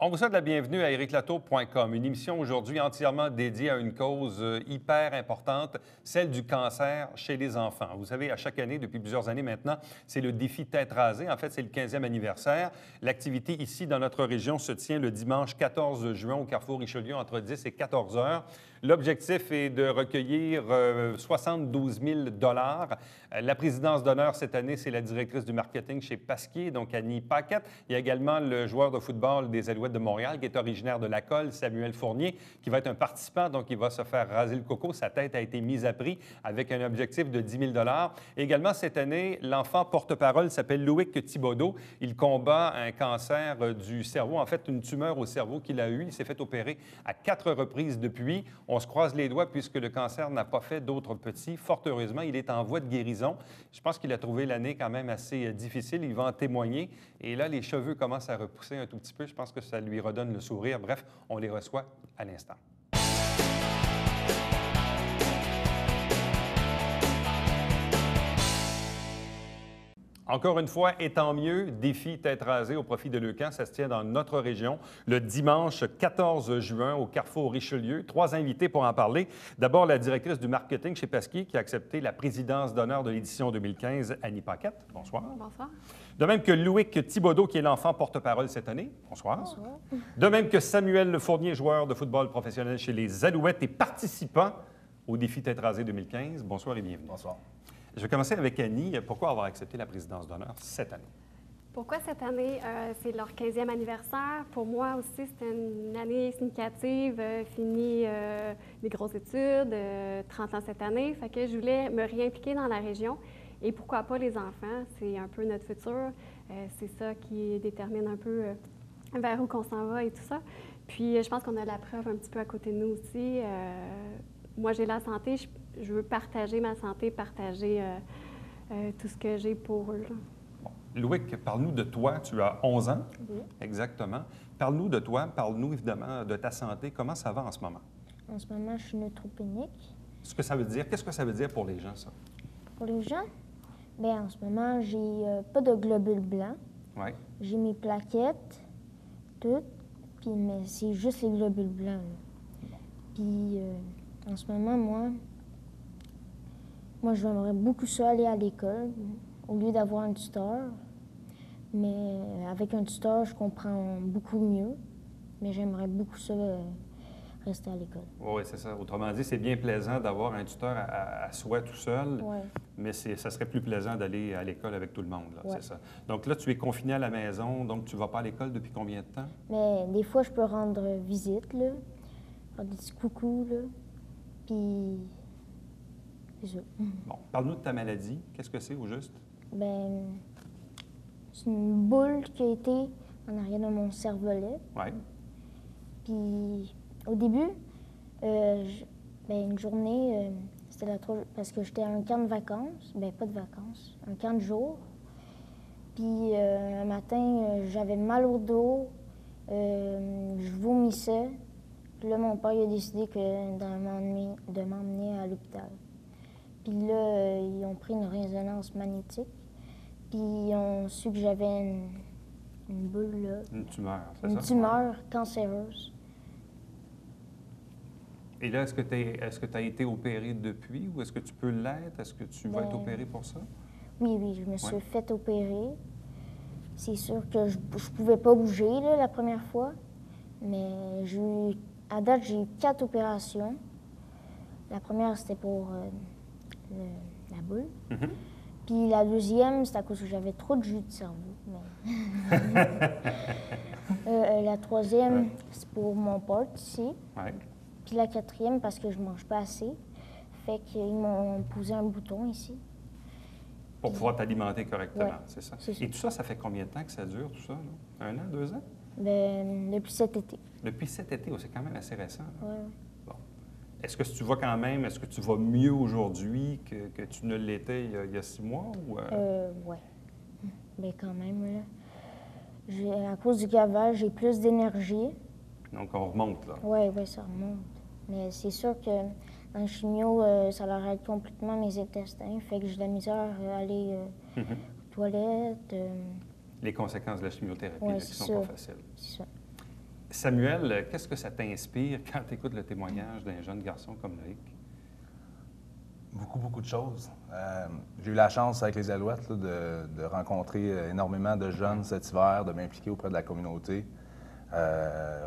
On vous souhaite la bienvenue à ériclatour.com, une émission aujourd'hui entièrement dédiée à une cause hyper importante, celle du cancer chez les enfants. Vous savez, à chaque année, depuis plusieurs années maintenant, c'est le défi tête rasée. En fait, c'est le 15e anniversaire. L'activité ici, dans notre région, se tient le dimanche 14 juin au Carrefour Richelieu entre 10 et 14 heures. L'objectif est de recueillir 72 000 $. La présidence d'honneur cette année, c'est la directrice du marketing chez Pasquier, donc Annie Paquette. Il y a également le joueur de football des Alouettes de Montréal, qui est originaire de Lacolle, Samuel Fournier, qui va être un participant, donc il va se faire raser le coco. Sa tête a été mise à prix avec un objectif de 10 000 $. Également, cette année, l'enfant porte-parole s'appelle Loïc Thibodeau. Il combat un cancer du cerveau, en fait, une tumeur au cerveau qu'il a eue. Il s'est fait opérer à 4 reprises depuis. On se croise les doigts puisque le cancer n'a pas fait d'autres petits. Fort heureusement, il est en voie de guérison. Je pense qu'il a trouvé l'année quand même assez difficile. Il va en témoigner. Et là, les cheveux commencent à repousser un tout petit peu. Je pense que ça lui redonne le sourire. Bref, on les reçoit à l'instant. Encore une fois, et tant mieux, défi tête rasée au profit de Leucan. Ça se tient dans notre région le dimanche 14 juin au Carrefour Richelieu. 3 invités pour en parler. D'abord, la directrice du marketing chez Pasquier qui a accepté la présidence d'honneur de l'édition 2015, Annie Paquette. Bonsoir. Bonsoir. De même que Loïc Thibodeau, qui est l'enfant porte-parole cette année. Bonsoir. Bonsoir. De même que Samuel Fournier, joueur de football professionnel chez les Alouettes et participant au défi tête rasée 2015. Bonsoir et bienvenue. Bonsoir. Je vais commencer avec Annie. Pourquoi avoir accepté la présidence d'honneur cette année? Pourquoi cette année? C'est leur 15e anniversaire. Pour moi aussi, c'était une année significative. Fini mes grosses études, 30 ans cette année. Fait que je voulais me réimpliquer dans la région. Et pourquoi pas les enfants? C'est un peu notre futur. C'est ça qui détermine un peu vers où qu'on s'en va et tout ça. Puis je pense qu'on a la preuve un petit peu à côté de nous aussi. Moi, j'ai la santé. Je veux partager ma santé, partager tout ce que j'ai pour eux. Bon. Loïc, parle-nous de toi. Tu as 11 ans. Oui. Exactement. Parle-nous de toi. Parle-nous évidemment de ta santé. Comment ça va en ce moment? En ce moment, je suis neutropénique. Ce que ça veut dire, qu'est-ce que ça veut dire pour les gens, ça? Pour les gens, bien, en ce moment, j'ai pas de globules blancs. Oui. J'ai mes plaquettes, toutes, puis mais c'est juste les globules blancs. Là. Puis en ce moment, moi, j'aimerais beaucoup ça aller à l'école au lieu d'avoir un tuteur. Mais avec un tuteur, je comprends beaucoup mieux. Mais j'aimerais beaucoup ça rester à l'école. Oui, c'est ça. Autrement dit, c'est bien plaisant d'avoir un tuteur à soi tout seul, Ouais. mais ça serait plus plaisant d'aller à l'école avec tout le monde, là, Ouais. c'est ça. Donc là, tu es confiné à la maison, donc tu ne vas pas à l'école depuis combien de temps? Mais des fois, je peux rendre visite, là, faire des petits coucous, là, puis c'est ça. Bon, parle-nous de ta maladie. Qu'est-ce que c'est au juste? Ben, c'est une boule qui a été en arrière de mon cervelet. Oui. Puis au début, une journée, c'était parce que j'étais à un camp de vacances, ben pas de vacances, un camp de jour. Puis un matin, j'avais mal au dos, je vomissais. Puis là, mon père il a décidé de m'emmener à l'hôpital. Puis là, ils ont pris une résonance magnétique. Puis ils ont su que j'avais une boule là. Une tumeur, c'est ça? Une tumeur cancéreuse. Et là, est-ce que tu as été opéré depuis ou est-ce que tu peux l'être? Est-ce que tu vas être opéré pour ça? Oui, je me suis fait opérer. C'est sûr que je pouvais pas bouger là, la première fois, mais à date, j'ai eu 4 opérations. La première, c'était pour la boule. Mm-hmm. Puis la deuxième, c'était à cause que j'avais trop de jus de cerveau. Mais... la troisième, c'est pour mon porte ici. Ouais. Puis la quatrième, parce que je mange pas assez. Fait qu'ils m'ont posé un bouton ici. Pour pouvoir t'alimenter correctement, Ouais, c'est ça. c'est ça. Et tout ça, ça fait combien de temps que ça dure, tout ça? Là? 1 an, 2 ans? Ben, depuis cet été. Depuis cet été, c'est quand même assez récent. Là. Ouais. Bon. Est-ce que tu vas mieux aujourd'hui que tu ne l'étais il y a 6 mois? Ou, Ouais. Ben quand même, là. À cause du gavage, j'ai plus d'énergie. Donc, on remonte, là. Oui, ça remonte. Mais c'est sûr que dans le chimio, ça leur aide complètement mes intestins. Fait que j'ai de la misère à aller aux toilettes. Les conséquences de la chimiothérapie Ouais, là, qui c'est sont ça. pas faciles. C'est ça. Samuel, qu'est-ce que ça t'inspire quand tu écoutes le témoignage d'un jeune garçon comme Loïc? Beaucoup, beaucoup de choses. J'ai eu la chance avec les Alouettes là, de rencontrer énormément de jeunes cet hiver, de m'impliquer auprès de la communauté,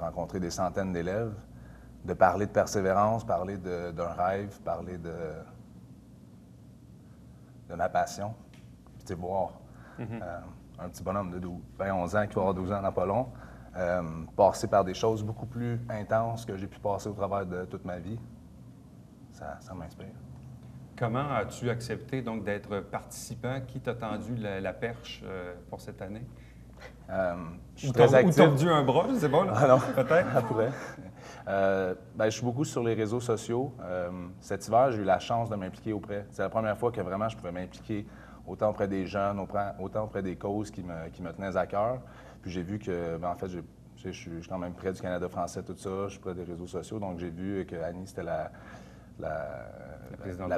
rencontrer des centaines d'élèves, de parler de persévérance, parler d'un rêve, parler de ma passion. Puis tu sais, voir un petit bonhomme de 11 ans qui va avoir 12 ans dans pas long, passer par des choses beaucoup plus intenses que j'ai pu passer au travers de toute ma vie, ça m'inspire. Comment as-tu accepté donc d'être participant? Qui t'a tendu la perche pour cette année? Je suis Ou très actif. tordu un bras, je sais pas, là. Ah non, peut-être? ça pourrait. Je suis beaucoup sur les réseaux sociaux. Cet hiver, j'ai eu la chance de m'impliquer auprès. C'est la première fois que vraiment je pouvais m'impliquer autant auprès des jeunes, autant auprès des causes qui me tenaient à cœur. Puis j'ai vu que, en fait, je suis quand même près du Canada français, tout ça. Je suis près des réseaux sociaux, donc j'ai vu que Annie, c'était la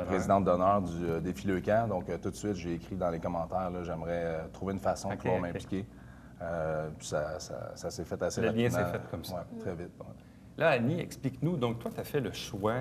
présidente d'honneur du défi Le Camp. Donc, tout de suite, j'ai écrit dans les commentaires, j'aimerais trouver une façon de pouvoir m'impliquer. Puis ça s'est fait assez rapidement. Le lien s'est fait comme ça. Oui, très vite. Ouais. Là, Annie, explique-nous. Donc, toi, tu as fait le choix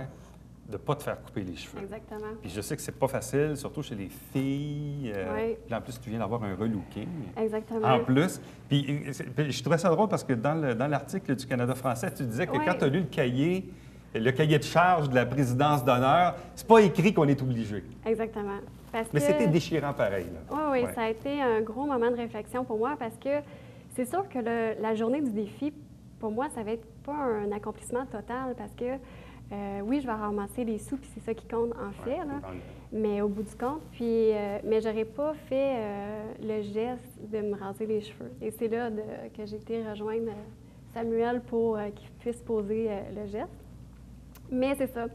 de ne pas te faire couper les cheveux. Exactement. Puis je sais que c'est pas facile, surtout chez les filles. Oui. Puis en plus, tu viens d'avoir un relooking. Exactement. En plus. Puis je trouvais ça drôle parce que dans l'article du Canada français, tu disais que Oui. quand tu as lu le cahier de charge de la présidence d'honneur, c'est pas écrit qu'on est obligé. Exactement. Parce Mais que... c'était déchirant pareil. Là. Oui, Ouais. ça a été un gros moment de réflexion pour moi parce que c'est sûr que la journée du défi, pour moi, ça va être pas un accomplissement total parce que, oui, je vais ramasser les sous, puis c'est ça qui compte en fait, là, mais au bout du compte, puis, mais j'aurais pas fait le geste de me raser les cheveux. Et c'est là que j'ai été rejoindre Samuel pour qu'il puisse poser le geste. Mais c'est ça.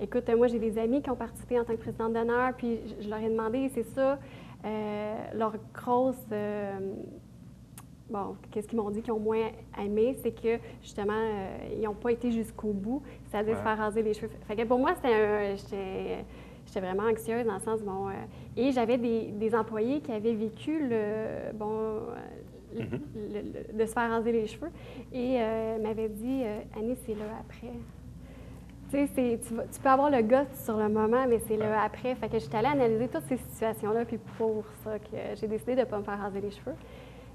Écoute, moi, j'ai des amis qui ont participé en tant que présidente d'honneur, puis je leur ai demandé, c'est ça, leur grosse... bon, qu'est-ce qu'ils m'ont dit qu'ils ont moins aimé, c'est que, justement, ils n'ont pas été jusqu'au bout, c'est-à-dire se faire raser les cheveux. Fait que pour moi, j'étais vraiment anxieuse dans le sens, bon... et j'avais des employés qui avaient vécu de se faire raser les cheveux, et m'avaient dit, Annie, c'est là après. Tu sais, tu peux avoir le goût sur le moment, mais c'est là après. Fait que j'étais allée analyser toutes ces situations-là, puis pour ça que j'ai décidé de ne pas me faire raser les cheveux.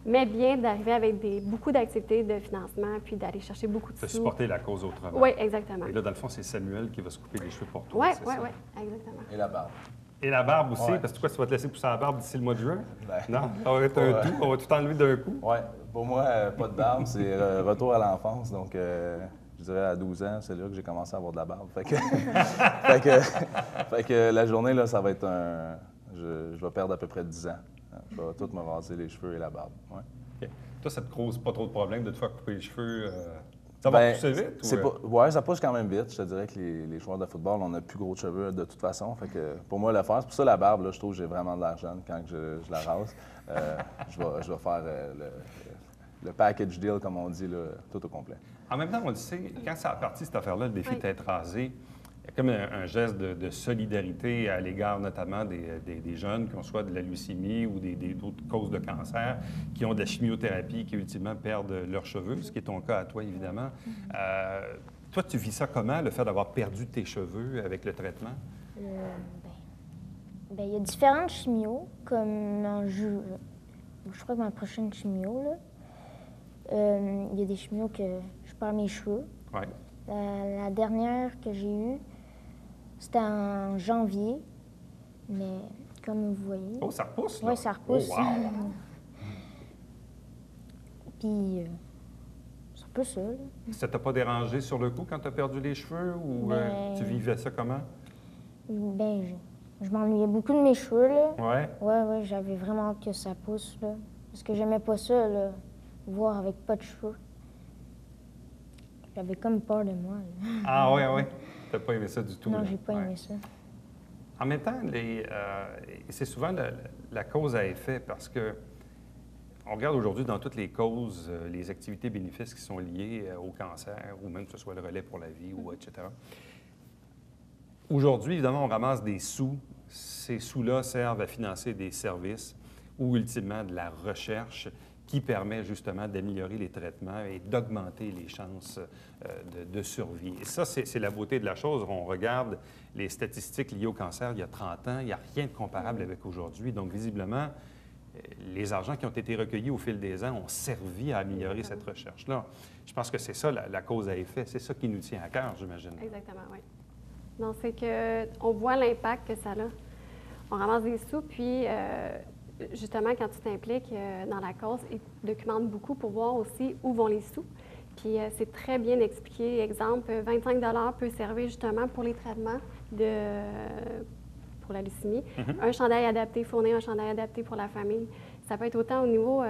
Mais bien d'arriver avec beaucoup d'activités de financement, puis d'aller chercher beaucoup de sous. De supporter la cause autrement. Oui, exactement. Et là, dans le fond, c'est Samuel qui va se couper les cheveux pour toi. Oui, c'est oui, ça? oui, exactement. Et la barbe. Et la barbe aussi, Ouais. parce que quoi, tu vas te laisser pousser la barbe d'ici le mois de juin? Ben, Non? Ça va être un ouais. tout, on va tout enlever d'un coup. Oui, pour moi, pas de barbe, c'est retour à l'enfance. Donc, je dirais à 12 ans, c'est là que j'ai commencé à avoir de la barbe. Fait que la journée, là, ça va être je vais perdre à peu près 10 ans. Je vais tout me raser les cheveux et la barbe. Ouais. OK. Toi, ça te cause pas trop de problèmes de te faire couper les cheveux? Ça va pousser vite? Oui, ça pousse quand même vite. Je te dirais que les joueurs de football, on n'a plus gros de cheveux de toute façon. Fait que pour moi, le faire, c'est pour ça la barbe, là, je trouve que j'ai vraiment de l'argent quand je la rase. Je vais faire le package deal, comme on dit, là, tout au complet. En même temps, on le sait, quand ça a parti, cette affaire-là, le défi Oui. tête rasée, il y a comme un geste de solidarité à l'égard notamment des jeunes qui ont soit de la leucémie ou d'autres causes de cancer, qui ont de la chimiothérapie, qui ultimement perdent leurs cheveux, ce qui est ton cas à toi, évidemment. Toi, tu vis ça comment, le fait d'avoir perdu tes cheveux avec le traitement? Il y a différentes chimios, comme je crois que ma prochaine chimio, là, il y a des chimios que je perds mes cheveux. Oui. La dernière que j'ai eue, c'était en janvier, mais comme vous voyez... Oh, ça repousse, là? Oui, ça repousse. Oh, wow. Puis, c'est un peu ça, là. Ça t'a pas dérangé sur le coup quand tu as perdu les cheveux ou tu vivais ça comment? Ben, je m'ennuyais beaucoup de mes cheveux, là. Ouais. Ouais, j'avais vraiment hâte que ça pousse, là. Parce que j'aimais pas ça, là, voir avec pas de cheveux. J'avais comme peur de moi, là. Ah oui. T'as pas aimé ça du tout? Non, là. j'ai pas Ouais. aimé ça. En même temps, c'est souvent la cause à effet parce que on regarde aujourd'hui dans toutes les causes, les activités bénéfices qui sont liées au cancer ou même que ce soit le relais pour la vie ou etc. Aujourd'hui, évidemment, on ramasse des sous. Ces sous-là servent à financer des services ou ultimement de la recherche qui permet justement d'améliorer les traitements et d'augmenter les chances de survie. Et ça, c'est la beauté de la chose. On regarde les statistiques liées au cancer il y a 30 ans, il n'y a rien de comparable avec aujourd'hui. Donc, visiblement, les argents qui ont été recueillis au fil des ans ont servi à améliorer cette recherche-là. Je pense que c'est ça la cause à effet. C'est ça qui nous tient à cœur, j'imagine. Exactement, oui. Donc, c'est qu'on voit l'impact que ça a. On ramasse des sous, puis justement, quand tu t'impliques dans la cause, ils documentent beaucoup pour voir aussi où vont les sous. Puis c'est très bien expliqué. Exemple, 25 peut servir justement pour les traitements pour la leucémie. Un chandail adapté, fournir un chandail adapté pour la famille. Ça peut être autant au niveau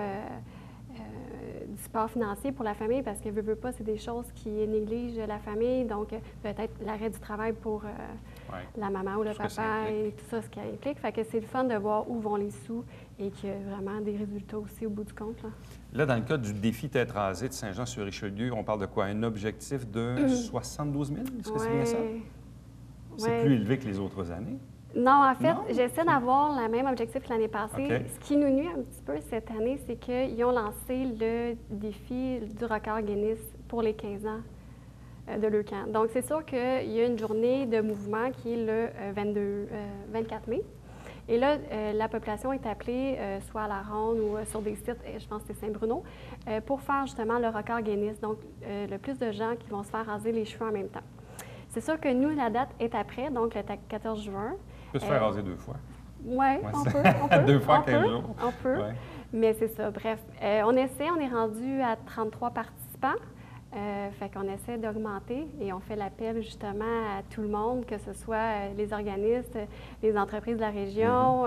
du support financier pour la famille, parce que veut pas, c'est des choses qui négligent la famille. Donc, peut-être l'arrêt du travail pour la maman ou le papa et tout ça, ce qui implique. Fait que c'est le fun de voir où vont les sous et qu'il y a vraiment des résultats aussi au bout du compte. Là, dans le cas du défi tête rasée de Saint-Jean-sur-Richelieu, on parle de quoi? Un objectif de 72 000? Est-ce que c'est bien ça? C'est plus élevé que les autres années? Non, en fait, j'essaie d'avoir le même objectif que l'année passée. Okay. Ce qui nous nuit un petit peu cette année, c'est qu'ils ont lancé le défi du record Guinness pour les 15 ans de Leucan. Donc, c'est sûr qu'il y a une journée de mouvement qui est le 24 mai. Et là, la population est appelée, soit à la ronde ou sur des sites, je pense que c'est Saint-Bruno, pour faire justement le record Guinness. Donc, le plus de gens qui vont se faire raser les cheveux en même temps. C'est sûr que nous, la date est après, donc le 14 juin. On peut se faire raser 2 fois. Oui, on peut. 2 fois 15 jours. On peut. Ouais. Mais c'est ça. Bref, on est rendu à 33 participants. Fait qu'on essaie d'augmenter et on fait l'appel justement à tout le monde, que ce soit les organismes, les entreprises de la région.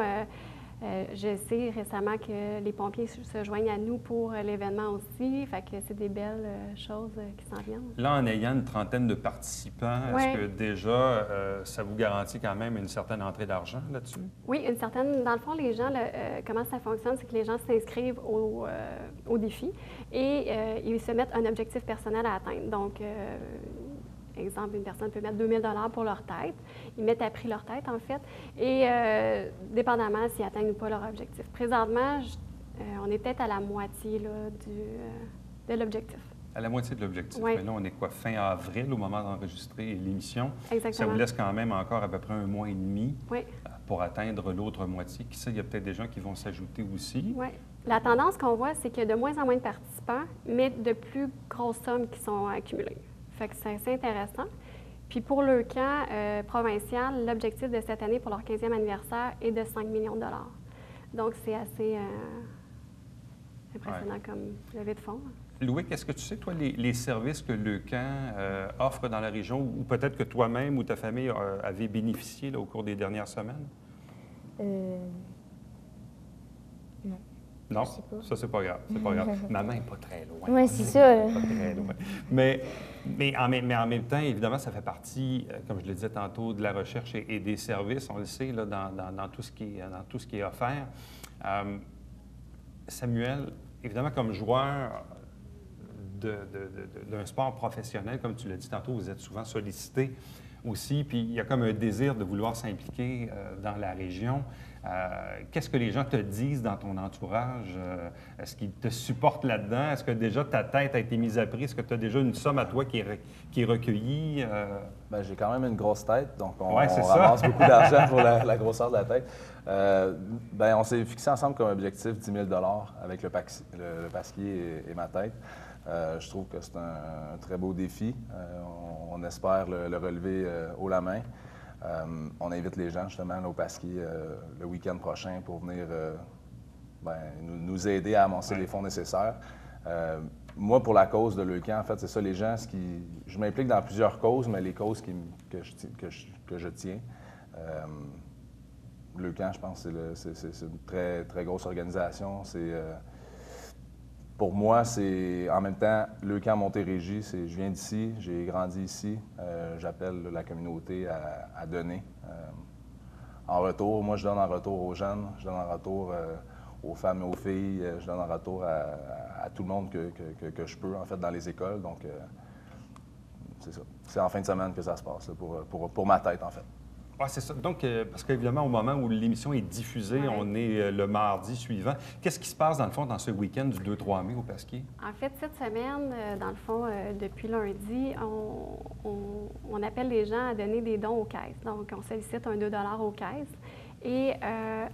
Je sais récemment que les pompiers se joignent à nous pour l'événement aussi. Fait que c'est des belles choses qui s'en viennent. Là, en ayant une trentaine de participants, est-ce que déjà, ça vous garantit quand même une certaine entrée d'argent là-dessus? Oui, une certaine. Dans le fond, les gens, comment ça fonctionne, c'est que les gens s'inscrivent au défi et ils se mettent un objectif personnel à atteindre. Donc, exemple, une personne peut mettre 2 000 $ pour leur tête. Ils mettent à prix leur tête, en fait, et dépendamment s'ils atteignent ou pas leur objectif. Présentement, on est peut-être à la moitié là, de l'objectif. À la moitié de l'objectif. Oui. Mais là, on est quoi, fin avril, au moment d'enregistrer l'émission. Exactement. Ça vous laisse quand même encore à peu près 1 mois et demi Oui. pour atteindre l'autre moitié. Qui sait, il y a peut-être des gens qui vont s'ajouter aussi. Oui. La tendance qu'on voit, c'est qu'il y a de moins en moins de participants, mais de plus grosses sommes qui sont accumulées. Fait que c'est assez intéressant. Puis pour le camp provincial, l'objectif de cette année pour leur 15e anniversaire est de 5 millions de dollars. Donc, c'est assez impressionnant comme levée de fonds. Louis, qu'est-ce que tu sais, toi, les services que Leucan offre dans la région, ou peut-être que toi-même ou ta famille avez bénéficié là, au cours des dernières semaines? Non. Non? Je sais pas. Ça, c'est pas grave. C'est pas grave. Maman n'est pas très loin. Oui, c'est ça. Pas très loin. Mais en même temps, évidemment, ça fait partie, comme je le disais tantôt, de la recherche et des services. On le sait là, dans tout ce qui est offert. Samuel, évidemment, comme joueur d'un sport professionnel, comme tu l'as dit tantôt, vous êtes souvent sollicité aussi, puis il y a comme un désir de vouloir s'impliquer dans la région. Qu'est-ce que les gens te disent dans ton entourage? Est-ce qu'ils te supportent là-dedans? Est-ce que déjà ta tête a été mise à prix? Est-ce que tu as déjà une somme à toi qui est recueillie? Bien, j'ai quand même une grosse tête, donc on ça. ramasse beaucoup d'argent pour la grosseur de la tête. Bien, on s'est fixé ensemble comme objectif 10 000 $ avec le pasquier et ma tête. Je trouve que c'est un très beau défi. On espère le relever haut la main. On invite les gens justement au Pasquier le week-end prochain pour venir nous aider à amasser les fonds nécessaires. Moi, pour la cause de Leucan, en fait, c'est ça, les gens, je m'implique dans plusieurs causes, mais les causes que je tiens. Leucan, je pense, c'est une très, très grosse organisation. Pour moi, c'est en même temps, Leucan Montérégie, je viens d'ici, j'ai grandi ici. J'appelle la communauté à donner. En retour, moi, je donne en retour aux jeunes, je donne en retour aux femmes et aux filles, je donne en retour à tout le monde que je peux, en fait, dans les écoles. Donc, c'est ça. C'est en fin de semaine que ça se passe, là, pour ma tête, en fait. Ah, c'est ça. Donc, parce qu'évidemment, au moment où l'émission est diffusée, Ouais. on est le mardi suivant. Qu'est-ce qui se passe, dans le fond, dans ce week-end du 2-3 mai au Pasquier? En fait, cette semaine, dans le fond, depuis lundi, on appelle les gens à donner des dons aux caisses. Donc, on sollicite un 2 aux caisses. Et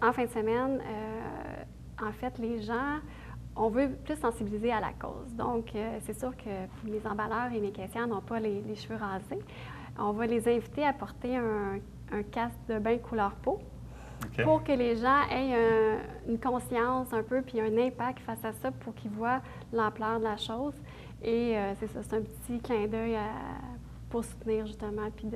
en fin de semaine, en fait, les gens, on veut plus sensibiliser à la cause. Donc, c'est sûr que mes emballeurs et mes caissières n'ont pas les cheveux rasés. On va les inviter à porter un casque de bain couleur peau. OK. Pour que les gens aient une conscience un peu, puis un impact face à ça, pour qu'ils voient l'ampleur de la chose. Et c'est ça, c'est un petit clin d'œil pour soutenir justement, puis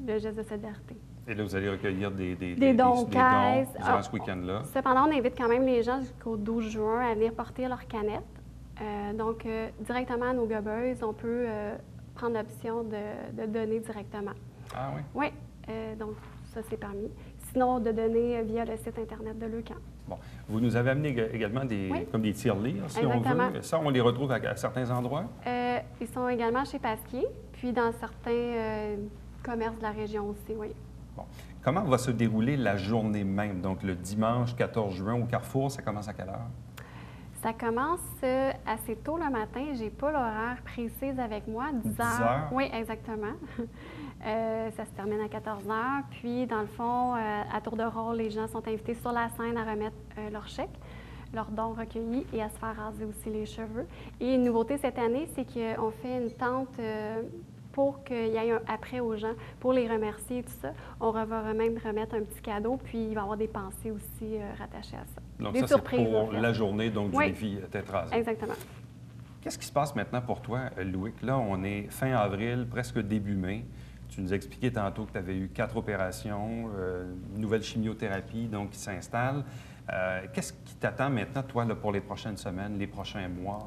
le geste de solidarité. Et là, vous allez recueillir des dons aux caisses. durant ce week-end-là. Cependant, on invite quand même les gens jusqu'au 12 juin à venir porter leurs canettes. Donc, directement à nos gobeuses, on peut prendre l'option de donner directement. Ah oui? Oui, donc ça, c'est permis. Sinon, de donner via le site Internet de Leucan. Bon. Vous nous avez amené également Oui. comme des tirelires, si Exactement. on veut. Ça, on les retrouve à certains endroits? Ils sont également chez Pasquier, puis dans certains commerces de la région aussi, oui. Bon. Comment va se dérouler la journée même? Donc, le dimanche 14 juin au Carrefour, ça commence à quelle heure? Ça commence assez tôt le matin. Je n'ai pas l'horaire précise avec moi. 10 heures? Oui, exactement. Ça se termine à 14 heures. Puis, dans le fond, à tour de rôle, les gens sont invités sur la scène à remettre leur chèque, leurs dons recueillis et à se faire raser aussi les cheveux. Et une nouveauté cette année, c'est qu'on fait une tente pour qu'il y ait un après aux gens, pour les remercier et tout ça. On va même remettre un petit cadeau, puis il va y avoir des pensées aussi rattachées à ça. Donc, des ça, surprises, c'est pour en fait. la journée donc, du Oui. défi tête rasée. Exactement. Qu'est-ce qui se passe maintenant pour toi, Loïc? Là, on est fin avril, presque début mai. Tu nous as expliqué tantôt que tu avais eu 4 opérations, une nouvelle chimiothérapie donc, qui s'installe. Qu'est-ce qui t'attend maintenant, toi, là, pour les prochaines semaines, les prochains mois?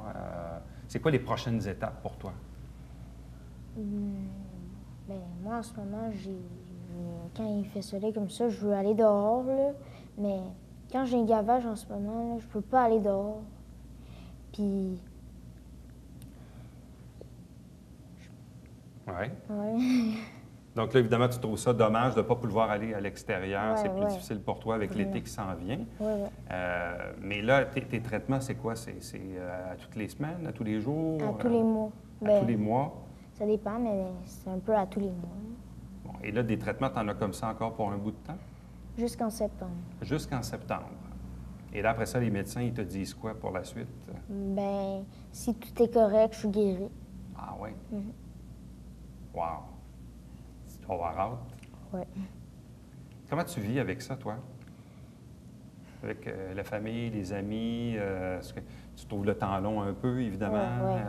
C'est quoi les prochaines étapes pour toi? Ben, moi, en ce moment, quand il fait soleil comme ça, je veux aller dehors, là. Mais quand j'ai un gavage en ce moment, là, je peux pas aller dehors. Puis, Oui. ouais. Donc là, évidemment, tu trouves ça dommage de ne pas pouvoir aller à l'extérieur. Ouais, C'est plus ouais. difficile pour toi avec Vraiment. l'été qui s'en vient. Ouais. Mais là, tes traitements, c'est quoi? C'est à toutes les semaines, à tous les jours? À tous les mois. À Ben, tous les mois? ça dépend, mais c'est un peu à tous les mois. Bon, et là, des traitements, tu en as comme ça encore pour un bout de temps? Jusqu'en septembre. Jusqu'en septembre. Et là, après ça, les médecins, ils te disent quoi pour la suite? Ben, si tout est correct, je suis guérie. Ah oui? Mhm. Wow! Tu dois avoir hâte. Ouais. Comment tu vis avec ça, toi? Avec la famille, les amis? Est-ce que tu trouves le temps long un peu, évidemment? Ouais.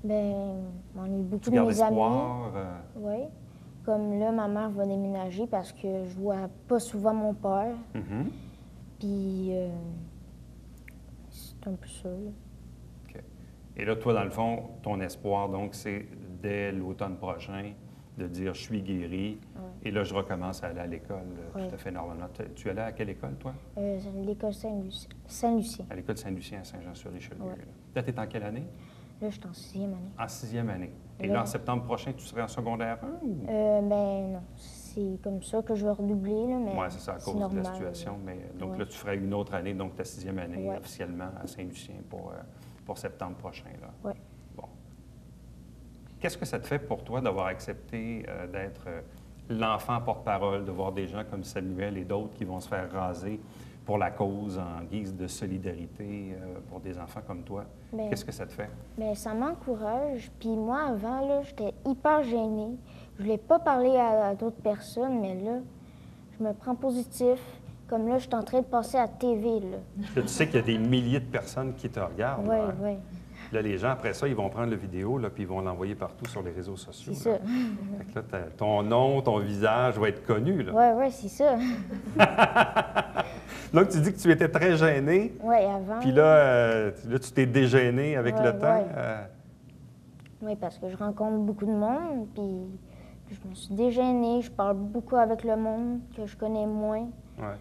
Ben, on est beaucoup Tu de gardes mes amis. espoir? Oui. Comme là, ma mère va déménager parce que je vois pas souvent mon père. Mhm. Puis, c'est un peu ça, là. OK. Et là, toi, dans le fond, ton espoir, donc, c'est dès l'automne prochain de dire « je suis guéri Ouais. et là, je recommence à aller à l'école Ouais. tout à fait normalement ». Tu allais à quelle école, toi? L'école Saint-Lucien. À l'école Saint-Lucien à Saint-Jean-sur-Richelieu. Ouais. Là, tu es en quelle année? Là, je suis en 6e année. En 6e année. Et Ouais. là, en septembre prochain, tu serais en secondaire 1? Ou... Ben non, c'est comme ça que je vais redoubler, là, mais Oui, c'est ça, à cause normal, de la situation. Mais, donc Ouais. là, tu ferais une autre année, donc ta 6e année Ouais. officiellement à Saint-Lucien pour septembre prochain. Là. Ouais. Bon. Qu'est-ce que ça te fait pour toi d'avoir accepté d'être l'enfant porte-parole, de voir des gens comme Samuel et d'autres qui vont se faire raser pour la cause en guise de solidarité pour des enfants comme toi? Ben, Qu'est-ce que ça te fait? ben, ça m'encourage. Puis moi, avant, là, j'étais hyper gênée. Je voulais pas parler à d'autres personnes, mais là, je me prends positif. Comme là, je suis en train de passer à la TV, là. Là, tu sais qu'il y a des milliers de personnes qui te regardent. Oui, là. oui, Là, les gens, après ça, ils vont prendre la vidéo, là, puis ils vont l'envoyer partout sur les réseaux sociaux. c'est là. ça. Fait que là, ton nom, ton visage va être connu. Là. Oui, oui, c'est ça. Donc, tu dis que tu étais très gêné, Oui, avant. puis là, tu t'es dégêné avec Ouais, le temps. ouais. Oui, parce que je rencontre beaucoup de monde, puis je me suis déjeunée, je parle beaucoup avec le monde que je connais moins. Ouais.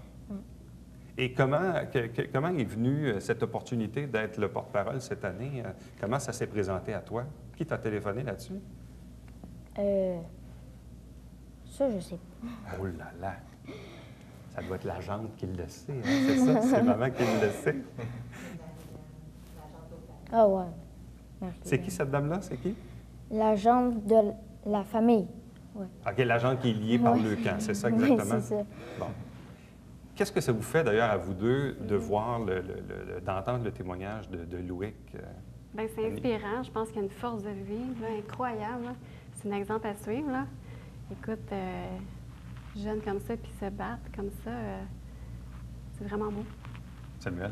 Et comment est venue cette opportunité d'être le porte-parole cette année? Comment ça s'est présenté à toi? Qui t'a téléphoné là-dessus? Ça, je sais pas. Oh là là! Ça doit être la jante qui le sait, hein? C'est ça? C'est maman qui le sait. Ah ouais. C'est qui cette dame-là? C'est qui? La jambe de la famille. Ouais. OK, la jante qui est liée par Ouais. le camp, c'est ça exactement? Oui, c'est ça. Bon. Qu'est-ce que ça vous fait d'ailleurs à vous deux de voir, d'entendre le témoignage de Loïc? Bien, c'est inspirant. Je pense qu'il y a une force de vivre là, incroyable. Là. C'est un exemple à suivre. Là. Écoute, jeunes comme ça, puis se battre comme ça, c'est vraiment beau. Samuel?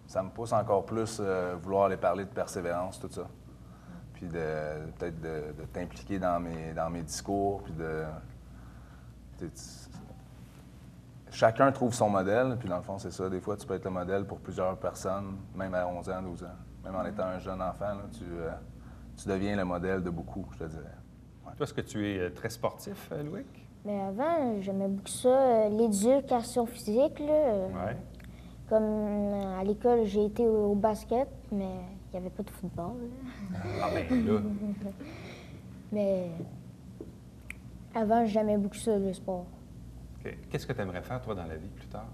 Ça me pousse encore plus vouloir aller parler de persévérance, tout ça. Puis peut-être de t'impliquer dans mes discours, puis chacun trouve son modèle, puis dans le fond, c'est ça. Des fois, tu peux être le modèle pour plusieurs personnes, même à 11 ans, 12 ans. Même en étant un jeune enfant, là, tu deviens le modèle de beaucoup, je te dirais. Ouais. Toi, est-ce que tu es très sportif, Loïc? Mais avant, j'aimais beaucoup ça, l'éducation physique. Là, Oui. Comme à l'école, j'ai été au basket, mais il n'y avait pas de football. Là. Ah ben là, Mais avant, j'aimais beaucoup ça, le sport. OK. Qu'est-ce que tu aimerais faire, toi, dans la vie, plus tard?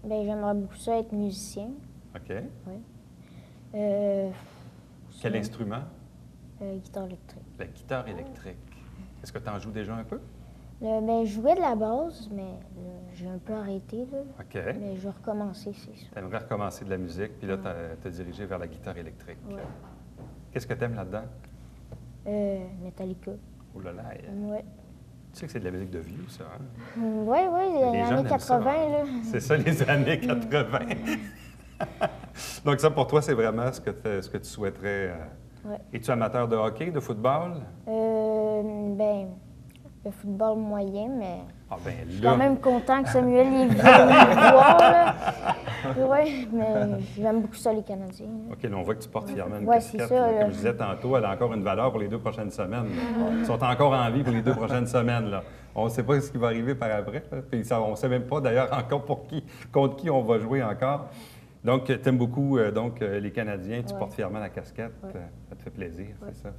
Bien, j'aimerais beaucoup ça être musicien. OK. Oui. Quel sinon, instrument? guitare électrique. La guitare électrique. Est-ce que tu en joues déjà un peu? Ben, je jouais de la base, mais là, j'ai un peu arrêté. Là. OK. Mais je vais recommencer, c'est sûr. Tu aimerais recommencer de la musique, puis là, tu as dirigé vers la guitare électrique. Ouais. Qu'est-ce que tu aimes là-dedans? Metallica. Oh là là, Ouais. tu sais que c'est de la musique de vieux, ça, hein? Oui, Les les jeunes années aiment ça, 80, hein? là. C'est ça, les années 80. Donc ça, pour toi, c'est vraiment ce que tu souhaiterais. Ouais. Es-tu amateur de hockey, de football? Ben, le football moyen, mais Ah ben je suis là, quand même content que Samuel y vienne me voir, là. Oui, mais j'aime beaucoup ça, les Canadiens. Là. OK, là, on voit que tu portes fièrement une Ouais, c'est casquette. ça, Là. là. Comme je disais tantôt, elle a encore une valeur pour les 2 prochaines semaines. Là. Ils sont encore en vie pour les 2 prochaines semaines. Là. On ne sait pas ce qui va arriver par après. Là. Puis ça, on ne sait même pas d'ailleurs encore contre qui on va jouer encore. Donc, tu aimes beaucoup les Canadiens, tu Ouais. portes fièrement la casquette. Ouais. Ça te fait plaisir, Ouais. c'est ça?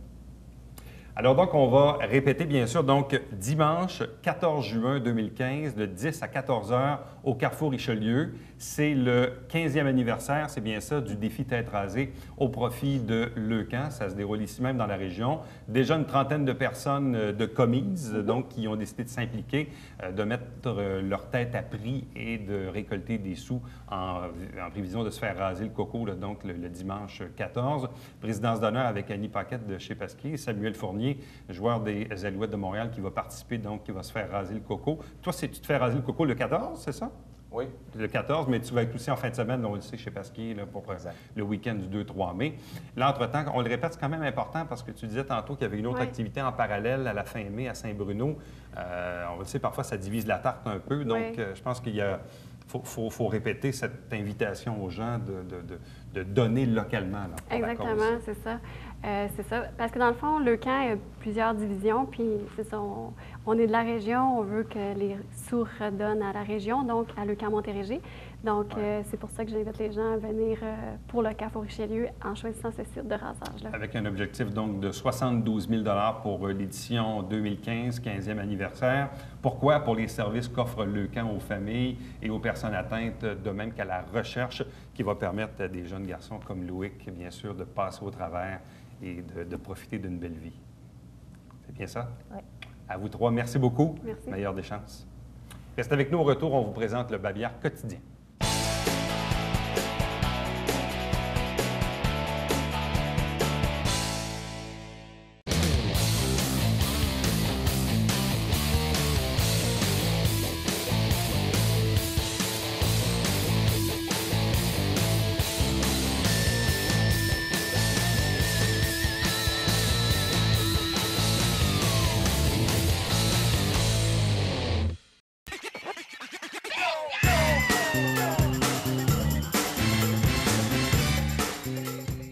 Alors donc, on va répéter, bien sûr, donc dimanche 14 juin 2015, de 10 à 14 heures au Carrefour Richelieu. C'est le 15e anniversaire, c'est bien ça, du défi tête rasée au profit de Leucan. Ça se déroule ici même dans la région. Déjà une trentaine de personnes de commises, donc, qui ont décidé de s'impliquer, de mettre leur tête à prix et de récolter des sous en prévision de se faire raser le coco, là, donc le dimanche 14. Présidence d'honneur avec Annie Paquette de chez Pasquier, Samuel Fournier, joueur des Alouettes de Montréal, qui va participer, donc qui va se faire raser le coco. Toi, tu te fais raser le coco le 14, c'est ça? Oui. Le 14, mais tu vas être aussi en fin de semaine, on le sait, chez Pasquier, là, pour le week-end du 2-3 mai. Là, entre-temps, on le répète, c'est quand même important parce que tu disais tantôt qu'il y avait une autre Oui. activité en parallèle à la fin mai à Saint-Bruno. On le sait, parfois, ça divise la tarte un peu. Donc, Oui. je pense qu'il faut répéter cette invitation aux gens de donner localement. Là, pour la Exactement, cause. c'est ça. C'est ça. Parce que dans le fond, Leucan a plusieurs divisions, puis c'est ça, on est de la région, on veut que les sous redonnent à la région, donc à Leucan-Montérégie. Donc, c'est pour ça que j'invite les gens à venir pour le Carrefour Richelieu en choisissant ce site de rasage. Là. Avec un objectif donc de 72 000 pour l'édition 2015, 15e anniversaire. Pourquoi? Pour les services qu'offre Leucan aux familles et aux personnes atteintes, de même qu'à la recherche qui va permettre à des jeunes garçons comme Loïc, bien sûr, de passer au travers et de profiter d'une belle vie. C'est bien ça? Oui. À vous trois, merci beaucoup. Merci. Meilleure des chances. Restez avec nous au retour, on vous présente le Babillard quotidien.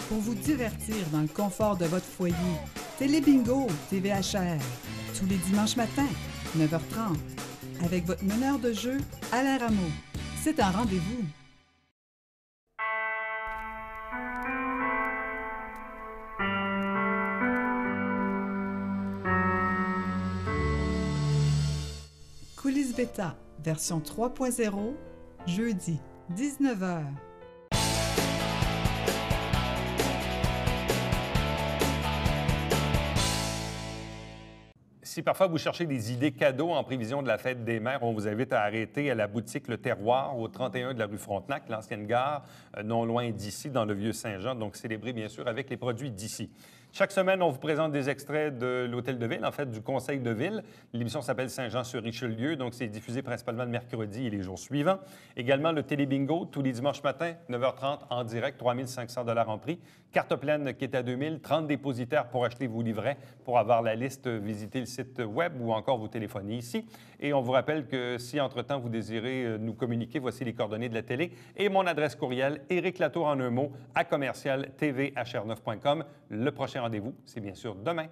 Pour vous divertir dans le confort de votre foyer, Télébingo TVHR, tous les dimanches matins, 9h30, avec votre meneur de jeu, Alain Rameau. C'est un rendez-vous. Beta, version 3.0, jeudi, 19h. Si parfois vous cherchez des idées cadeaux en prévision de la fête des mères, on vous invite à arrêter à la boutique Le Terroir au 31 de la rue Frontenac, l'ancienne gare, non loin d'ici, dans le Vieux-Saint-Jean. Donc, célébrez bien sûr avec les produits d'ici. Chaque semaine, on vous présente des extraits de l'Hôtel de Ville, en fait, du Conseil de Ville. L'émission s'appelle Saint-Jean-sur-Richelieu, donc c'est diffusé principalement le mercredi et les jours suivants. Également, le Télébingo, tous les dimanches matins, 9h30, en direct, 3 500 $ en prix. Carte pleine qui est à 2 000, 30 dépositaires pour acheter vos livrets. Pour avoir la liste, visitez le site web ou encore vous téléphonez ici. Et on vous rappelle que si, entre-temps, vous désirez nous communiquer, voici les coordonnées de la télé et mon adresse courriel, Éric Latour en un mot, @tvhr9.com. Le prochain rendez-vous, c'est bien sûr demain.